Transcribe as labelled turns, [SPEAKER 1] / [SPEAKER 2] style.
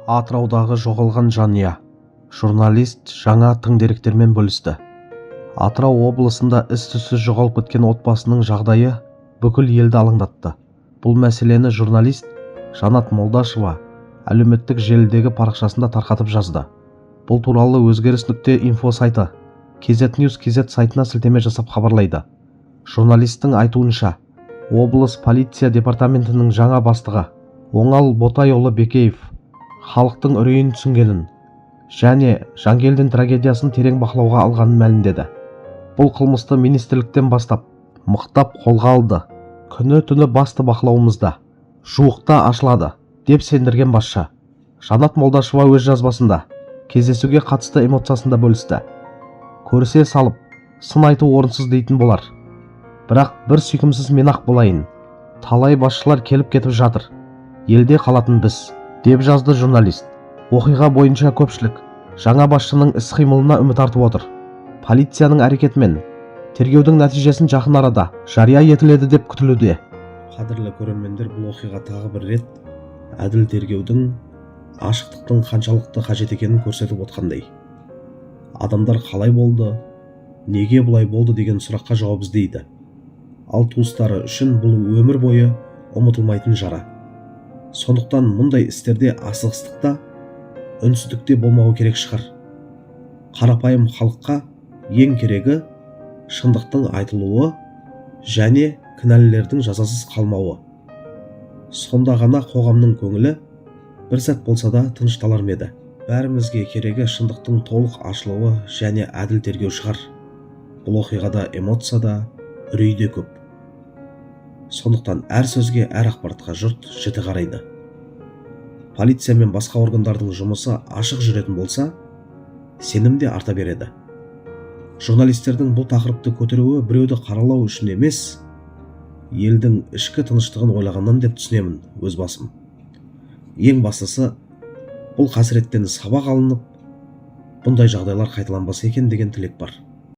[SPEAKER 1] Атыраудағы жоғалған жанұя. Журналист жаңа тың деректермен бөлісті. Атырау облысында із-түзсіз жоғалып кеткен отбасының жағдайы бүкіл елді алаңдатты. Бұл мәселені журналист Жанат Молдашева әлеуметтік желідегі парақшасында тарқатып жазды. Бұл туралы өзгеріс.инфо сайты KZNews.kz сайтына сілтеме жасап хабарлайды. Журналистің айтуынша, облыс полиция департаментінің жаңа бастығы Оңал Ботайұлы Бекеев халықтың үрейін түсінгенін және Жангелдин трагедиясын терең бақылауға алғанын мәлімдеді. Бұл қылмысты министрліктен бастап мықтап қолға алды. Күні-түні басты бақылауымызда, жуықта ашылады, деп сендірген басшы. Жанат Молдашева өз жазбасында кездесуге қатысты эмоциясында бөлісті. Көрісе салып, сын айту орынсыз дейтін болар. Бірақ бір сүйкімсіз мен-ақ болайын. Талай басшылар келіп кетіп жатыр. Елде қалатын біз, деп жазды журналист. Оқиға бойынша көпшілік жаңа басшының іс-қимылына үміт артып отыр. Полицияның әрекетімен тергеудің нәтижесін жақын арада жария етіледі деп күтілуде. Қадірлі көрермендер, бұл оқиға тағы бір рет әділ тергеудің, ашықтықтың қаншалықты қажет екенін көрсетіп отқандай. Адамдар қалай болды, неге бұлай болды деген сұраққа жауап іздейді. Ал туыстары үшін бұл өмір бойы ұмытылмайтын жара. Сондықтан мұндай істерде асығыстықта, үнсіздікте болмауы керек шығар. Қарапайым халыққа ең керегі шындықтың айтылуы және кінәлілердің жазасыз қалмауы. Сонда ғана қоғамның көңілі бір сәт болса да тынышталар еді. Бәрімізге керегі шындықтың толық ашылуы және әділ тергеу шығар. Бұл оқиғада эмоция да, үрей де көп. Сондықтан әр сөзге, әр ақпаратқа жұрт жіті қарайды. Полиция мен басқа органдардың жұмысы ашық жүретін болса, сенім де арта береді. Журналистердің бұл тақырыпты көтеруі біреуді қаралау үшін емес, елдің ішкі тыныштығын ойлағаннан деп түсінемін өз басым. Ең бастысы, бұл қасіреттен сабақ алынып, бұндай жағдайлар қайталанбаса екен деген тілек бар.